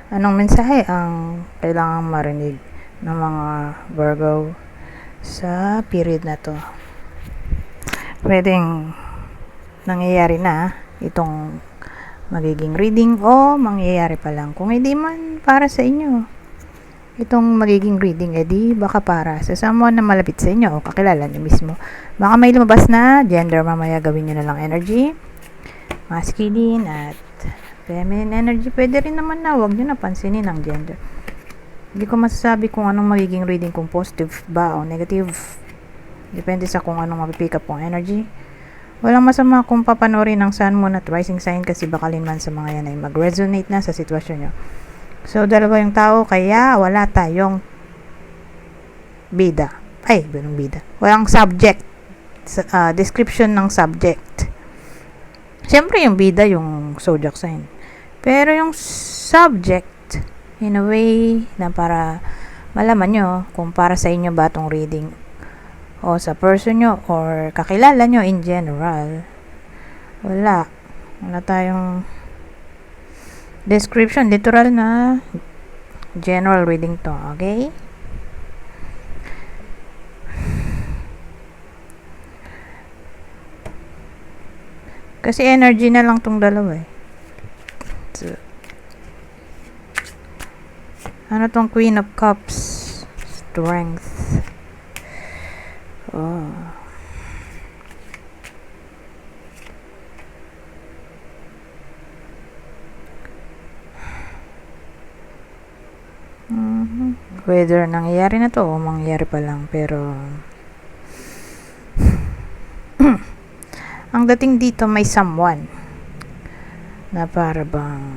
Anong mensahe ang kailangang marinig ng mga Virgo sa period na to? Pwedeng nangyayari na itong magiging reading o mangyayari pa lang. Kung hindi man para sa inyo itong magiging reading, edi baka para sa someone na malapit sa inyo o kakilala nyo mismo. Baka may lumabas na gender, mamaya gawin nyo na lang energy, masculine at feminine energy. Pwede rin naman na huwag nyo napansinin ang gender. Hindi ko masasabi kung anong magiging reading, kung positive ba o negative. Depende sa kung anong mapipick up pong energy. Walang masama kung papanorin ng sun, moon at rising sign, kasi bakalin man sa mga yan ay mag-resonate na sa sitwasyon nyo. So, dalawa yung tao, kaya wala tayong bida. Ganun bida. Walang subject. Description ng subject. Siyempre, yung bida, yung zodiac sign. Pero yung subject, in a way, na para malaman nyo kung para sa inyo ba itong reading o sa person nyo or kakilala nyo in general. Wala tayong description, literal na general reading to, okay? Kasi energy na lang tong dalawa eh. So, ano tong Queen of Cups? Strength. Oh. Whether nangyayari na to o mangyayari pa lang, pero ang dating dito may someone na para bang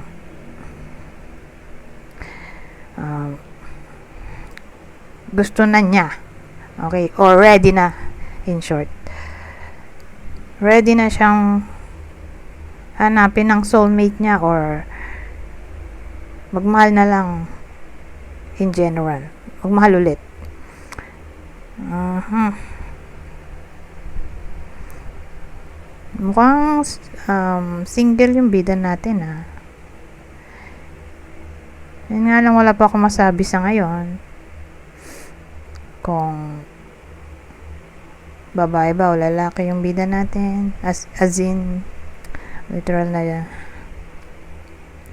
gusto na niya, okay, or ready na, in short, ready na siyang hanapin ng soulmate niya or magmahal na lang in general, magmahal ulit. Mukhang single yung bida natin Yun nga lang, wala pa ako masabi sa ngayon kung babae ba o lalaki yung bida natin, as in literal na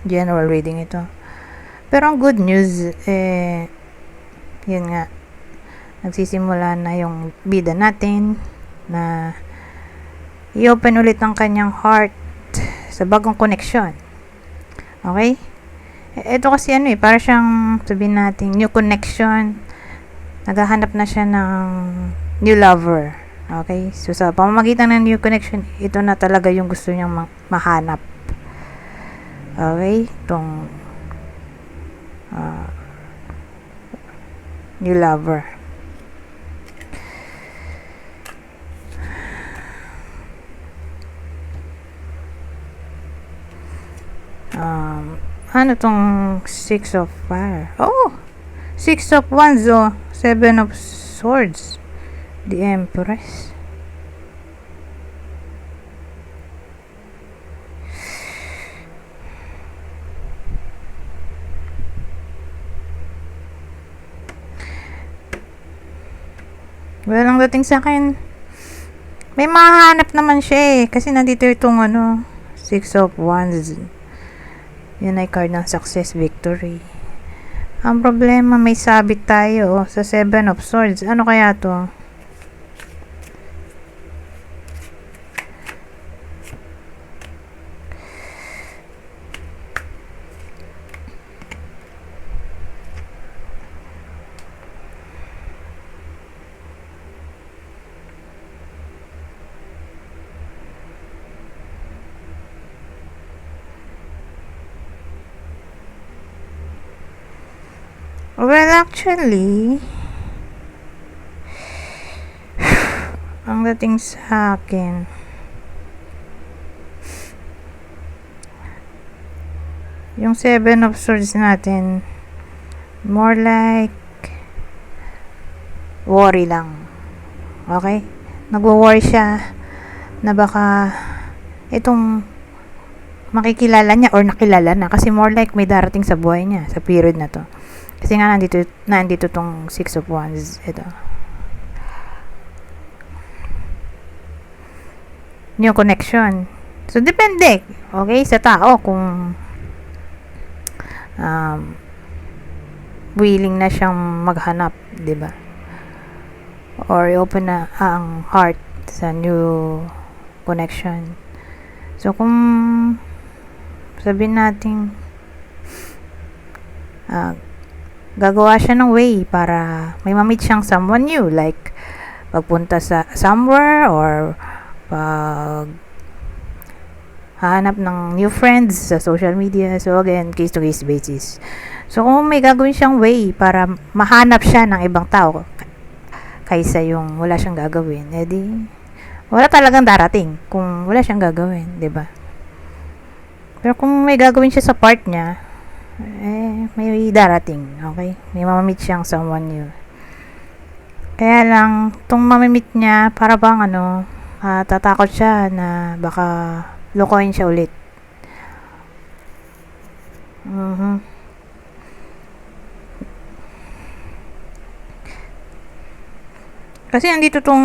general reading ito. Pero ang good news, yun nga, nagsisimula na yung bida natin na i-open ulit ang kanyang heart sa bagong connection. Okay? Ito kasi para siyang, sabihin natin, new connection. Naghahanap na siya ng new lover. Okay? So, sa pamamagitan ng new connection, ito na talaga yung gusto niyang mahanap. Okay? Itong new lover. Ano tong Six of Fire? Oh! Six of Wands, Seven of Swords, the Empress. Well, ang dating sa akin, may mahanap naman siya kasi nandito itong Six of Wands. Yan ay card ng success, victory. Ang problema, may sabit tayo sa Seven of Swords. Ano kaya to? Well, actually, ang dating sa akin, yung Seven of Swords natin, more like worry lang. Okay? Nagwo-worry siya na baka itong makikilala niya or nakilala na, kasi more like may darating sa buhay niya sa period na to. Kasi nga nandito tong Six of Wands. Ito, new connection. So depende, okay, sa tao kung willing na siyang maghanap, 'di ba? Or open na ang heart sa new connection. So kung sabihin natin gagawa siya ng way para may ma-meet siyang someone new, like pagpunta sa somewhere or pag hahanap ng new friends sa social media. So again, case to case basis. So kung may gagawin siyang way para mahanap siya ng ibang tao kaysa yung wala siyang gagawin, edi wala talagang darating kung wala siyang gagawin, 'di ba? Pero kung may gagawin siya sa part niya, may darating, okay? May mamamit siyang someone new. Kaya lang, tong mamamit niya, para bang tatakot siya na baka lokohin siya ulit. Kasi nandito tong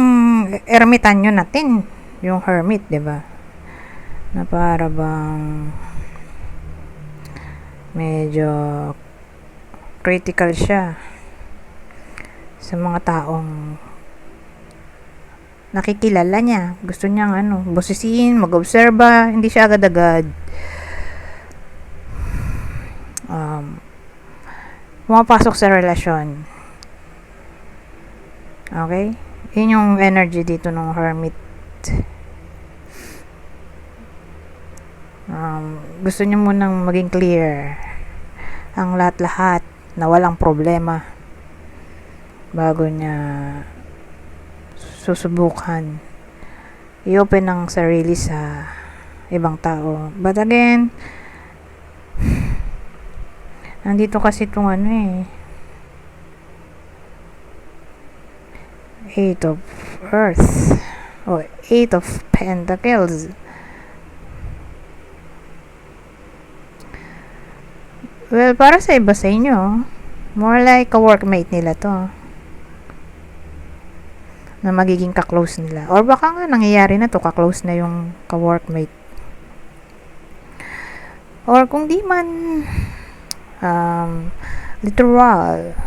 ermitanyo natin, yung hermit, 'di ba? Na para bang medyo critical siya sa mga taong nakikilala niya. Gusto niyang bosisiin, mag-obserba, hindi siya agad-agad pumapasok sa relasyon. Okay? Yun yung energy dito ng hermit. Gusto niya munang maging clear ang lahat-lahat na walang problema bago niya susubukan i-open ang sarili sa ibang tao. But again, nandito kasi itong Eight of Earth o Eight of Pentacles. Well, para sa iba sa inyo, more like a workmate nila to, na magiging ka-close nila. Or baka nga nangyayari na to, ka-close na yung ka-workmate. Or kung di man literal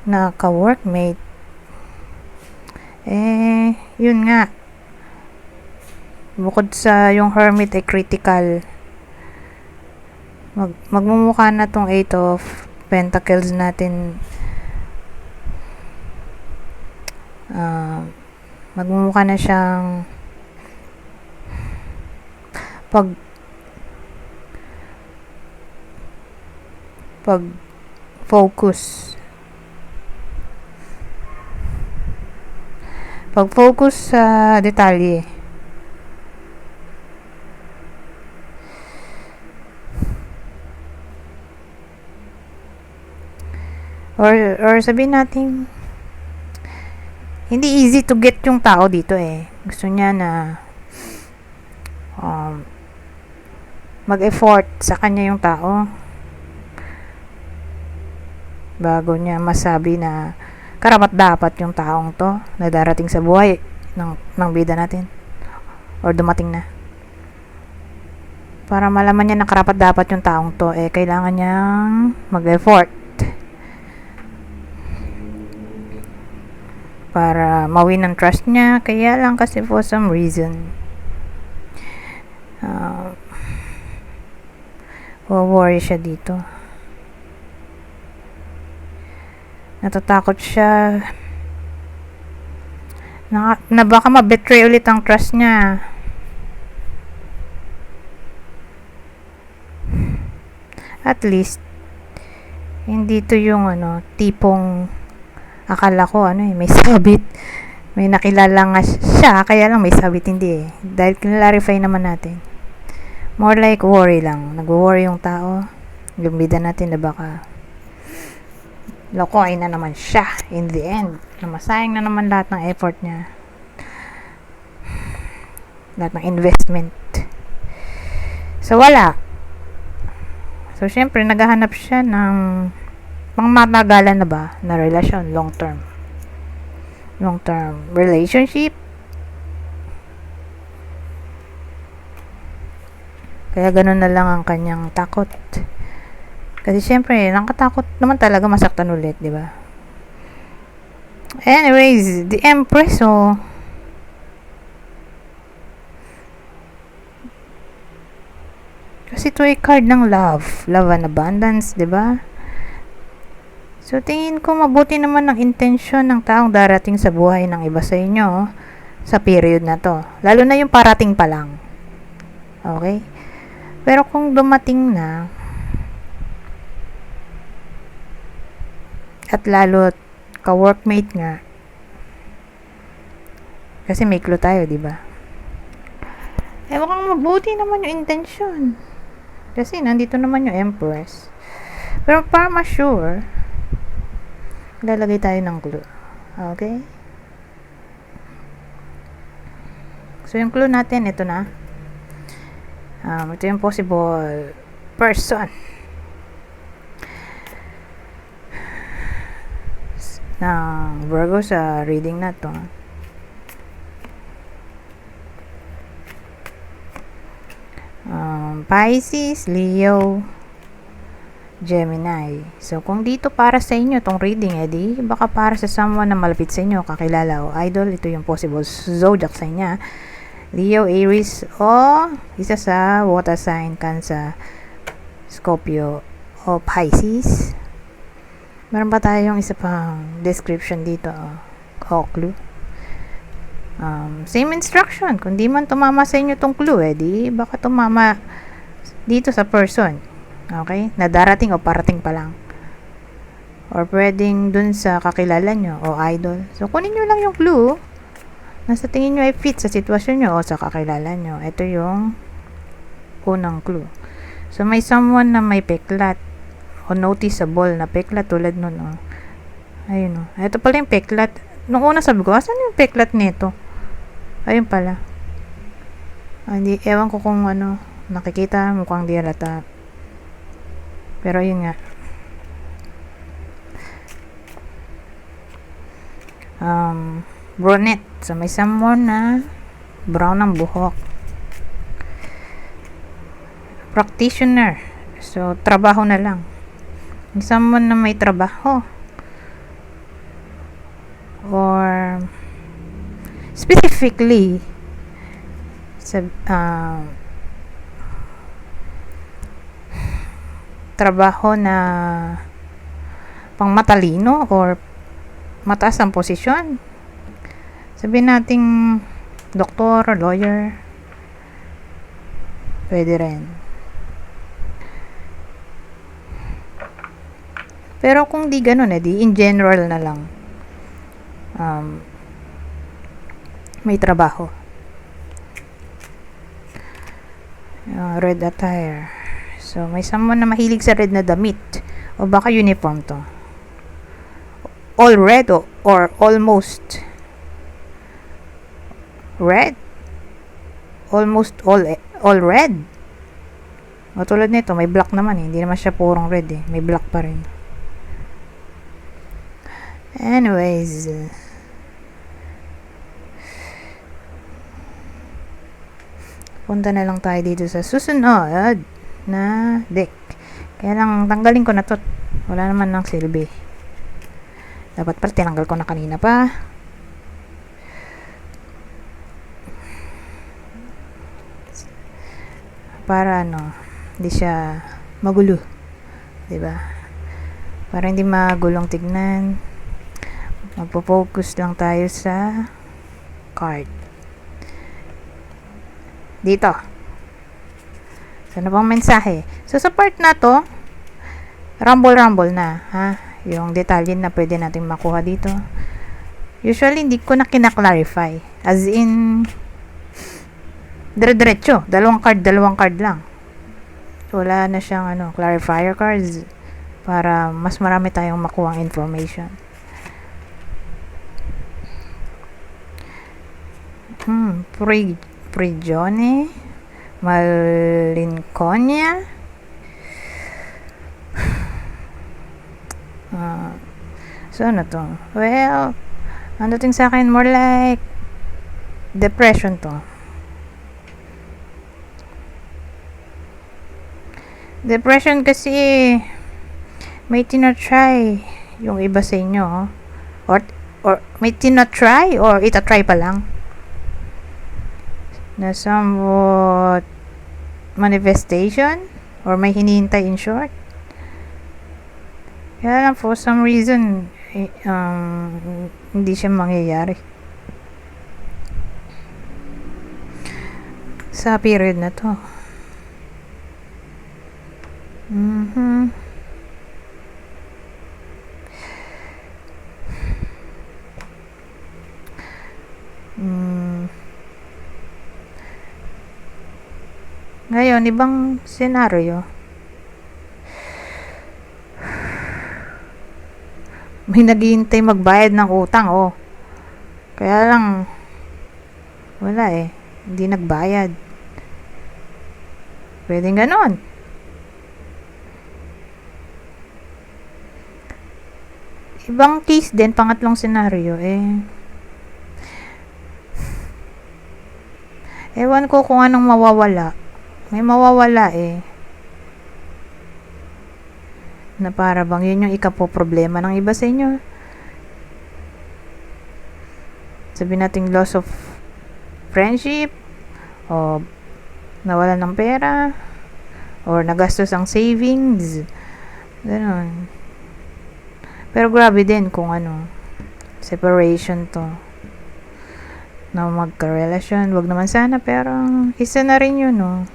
na ka-workmate, yun nga, bukod sa yung hermit ay critical, magmumukha na tong Eight of Pentacles natin, magmumukha na siyang pag-focus sa detalye. Or sabihin natin, hindi easy to get yung tao dito Gusto niya na mag-effort sa kanya yung tao bago niya masabi na karapat dapat yung taong to na darating sa buhay ng bida natin or dumating na. Para malaman niya na karapat dapat yung taong to, kailangan niyang mag-effort para mawin ang trust niya. Kaya lang kasi for some reason worry siya dito. Natatakot siya na baka ma-betray ulit ang trust niya. At least hindi to yung tipong akala ko may sabit, may nakilala nga siya kaya lang may sabit, hindi dahil clarify naman natin, more like worry lang, nag-worry yung tao, yung bida natin na baka lokohin na naman siya in the end, na masayang na naman lahat ng effort niya, lahat ng investment. So, wala. So, syempre, naghahanap siya ng pangmatagalan na ba na relasyon, long term relationship. Kaya ganun na lang ang kanyang takot. Kasi syempre, nakatakot naman talaga masaktan ulit, di ba? Anyways, the Empress, kasi ito ay card ng love and abundance, di ba? So, tingin ko mabuti naman ang intensyon ng taong darating sa buhay ng iba sa inyo sa period na to. Lalo na yung parating pa lang. Okay? Pero kung dumating na, at lalo ka-workmate nga, kasi may clue tayo, di ba? Mukhang mabuti naman yung intensyon. Kasi nandito naman yung Empress. Pero para ma-sure, lalagay tayo ng clue. Okay? So, yung clue natin, ito na. Ito yung possible person ng Virgo sa reading na to. Pisces, Leo, Gemini. So, kung dito para sa inyo itong reading, edi, baka para sa someone na malapit sa inyo, kakilala o idol, ito yung possible zodiac sign niya. Leo, Aries, o isa sa water sign, Cancer, Scorpio, o Pisces. Meron pa tayong isa pang description dito, o clue. Same instruction. Kung di man tumama sa inyo tong clue, edi, baka tumama dito sa person. Okay? Na darating o parating pa lang. Or pwedeng dun sa kakilala nyo o idol. So, kunin nyo lang yung clue na sa tingin nyo ay fit sa sitwasyon nyo o sa kakilala nyo. Ito yung unang clue. So, may someone na may peklat o noticeable na peklat tulad nun. Ayun o. Ito pala yung peklat. Nung una sabi ko, asan yung peklat nito? Ayun pala. Hindi, ewan ko kung nakikita, mukhang di halata. Pero yun nga. Brunette. So, may someone na brown ang buhok. Practitioner. So, trabaho na lang. May someone na may trabaho. Or, specifically, sa, trabaho na pang matalino or mataas ang posisyon. Sabihin nating doktor, lawyer, pwede rin. Pero kung di ganun, di in general na lang, may trabaho. Red attire. So, may someone na mahilig sa red na damit. O baka uniform to. All red or almost red? Almost all red? O tulad nito, may black naman eh. Hindi naman siya purong red eh. May black pa rin. Anyways. Punta na lang tayo dito sa susunod na deck. Kaya lang tanggalin ko na to. Wala naman ng silbi. Dapat pala tinanggal ko na kanina pa. Para hindi siya magulo. 'Di ba? Para hindi magulong tignan. Magpo-focus lang tayo sa card. Dito. Ano bang mensahe? So, sa part na to, rumble na, ha? Yung detalye na pwede natin makuha dito. Usually, hindi ko na kina-clarify. As in, dire-diretso. Dalawang card lang. Wala na siyang, clarifier cards para mas marami tayong makuhang information. Prigione, malinconia. So ano to? Well, ang dating sa akin more like depression to. Depression kasi may tinatry yung iba sa inyo, or may tinatry or itatry pa lang na somewhat manifestation or may hinihintay, in short. Kaya lang for some reason hindi siya mangyayari sa period na to. Ngayon, ibang senaryo. May naghihintay magbayad ng utang, oh. Kaya lang, wala eh. Hindi nagbayad. Pwedeng ganon. Ibang case din, pangatlong senaryo, ewan ko kung anong mawawala. May mawawala na para bang yun yung ikapoproblema ng iba sa inyo. Sabihin natin loss of friendship, o nawalan ng pera, or nagastos ang savings, ganon. Pero grabe din kung separation to, na magka-relasyon. Wag naman sana, pero isa na rin yun, no.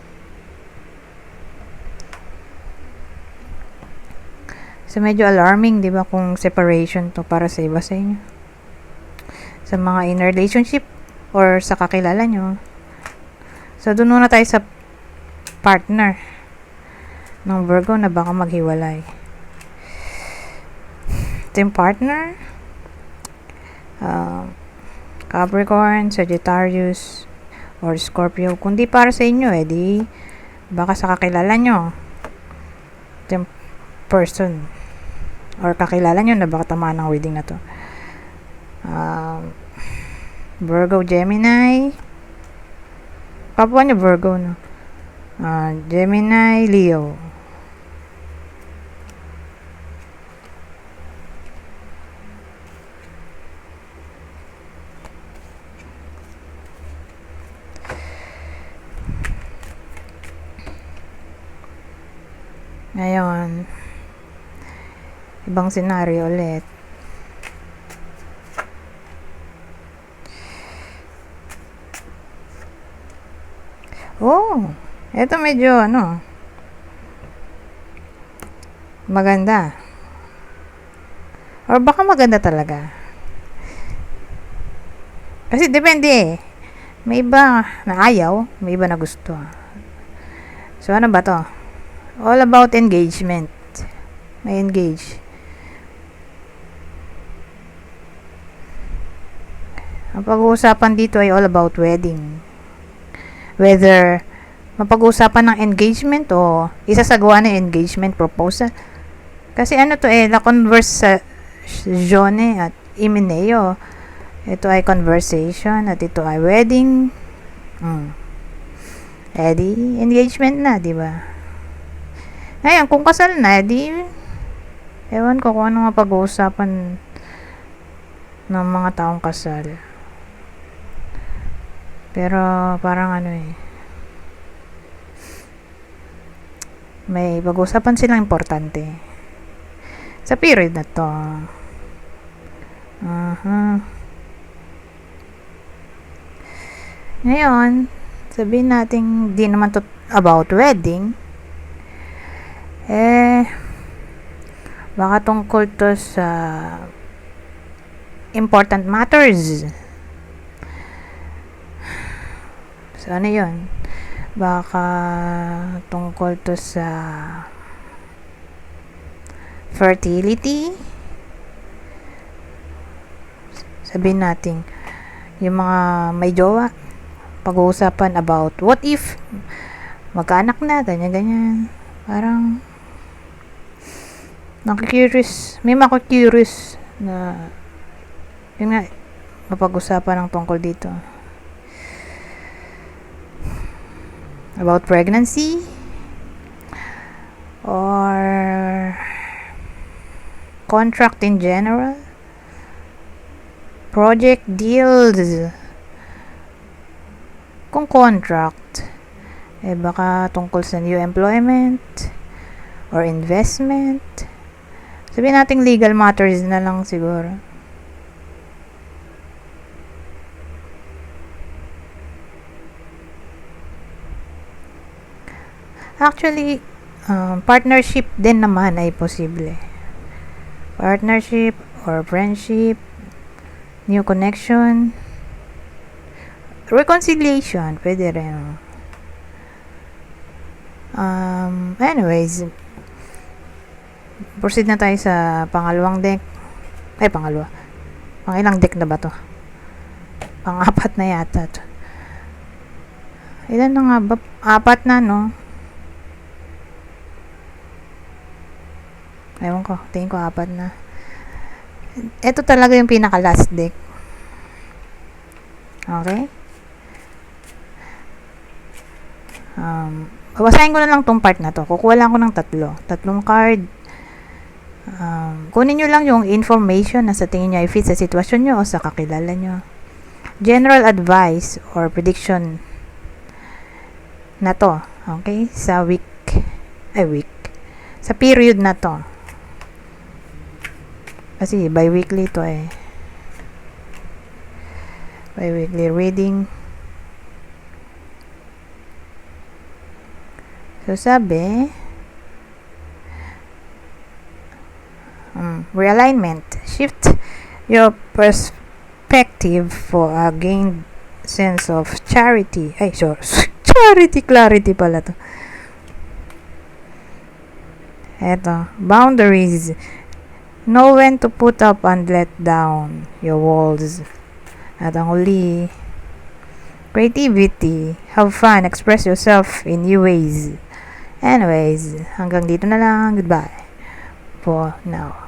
So medyo alarming, 'di ba, kung separation to para sa iba sa inyo. Sa mga in relationship or sa kakilala nyo. So doon muna tayo sa partner ng Virgo na baka maghiwalay. Ito yung partner, Capricorn, Sagittarius, or Scorpio. Kung di para sa inyo, di baka sa kakilala nyo. Ito yung person or kakilala nyo na baka tamaan ng reading na to. Virgo, Gemini, kapwa nyo Virgo, no? Gemini, Leo. Ngayon, ibang senaryo ulit. Oh, eto medyo maganda. Or baka maganda talaga. Kasi depende. May iba na ayaw, may iba na gusto. So ano ba to? All about engagement. May engage. Ang pag-uusapan dito ay all about wedding. Whether mapag-uusapan ng engagement o isasagawa ng engagement proposal. Kasi to la conversazione at imineo. Ito ay conversation at ito ay wedding. Di engagement na, di ba? Ngayon, kung kasal na, ewan ko kung ano mapag-uusapan ng mga taong kasal. Pero parang may pag-uusapan silang importante sa period na to. Ngayon, sabihin natin di naman to about wedding. Baka tungkol to sa important matters. So ano yun? Baka tungkol to sa fertility. Sabihin natin yung mga may jowa, pag-uusapan about what if magkaanak na, ganyan. Parang, may makikurious na, yun nga, mapag-usapan ng tungkol dito. About pregnancy, or contract in general, project deals. Kung contract, baka tungkol sa new employment or investment. Sabihin natin legal matters na lang siguro. Actually, partnership din naman ay posible. Partnership or friendship, new connection, reconciliation, pwede rin. Anyways, proceed na tayo sa pangalawang deck. Pangilang deck na ba to? Pang-apat na yata to. Ilan na nga ba? 4 na, no? Ewan ko, tingin ko 4 na. Ito talaga yung pinaka-last deck. Okay? Babasahin ko na lang tong part na to. Kukuha lang ko ng 3 card. Kunin nyo lang yung information na sa tingin nyo ay fit sa sitwasyon nyo o sa kakilala nyo. General advice or prediction na to. Okay? Sa week. Sa period na to. Kasi bi-weekly to bi-weekly reading. So sabi, realignment. Shift your perspective for a gained sense of charity. Clarity pala to. Eto, boundaries. Know when to put up and let down your walls. At ang huli, creativity. Have fun. Express yourself in new ways. Anyways, hanggang dito na lang. Goodbye for now.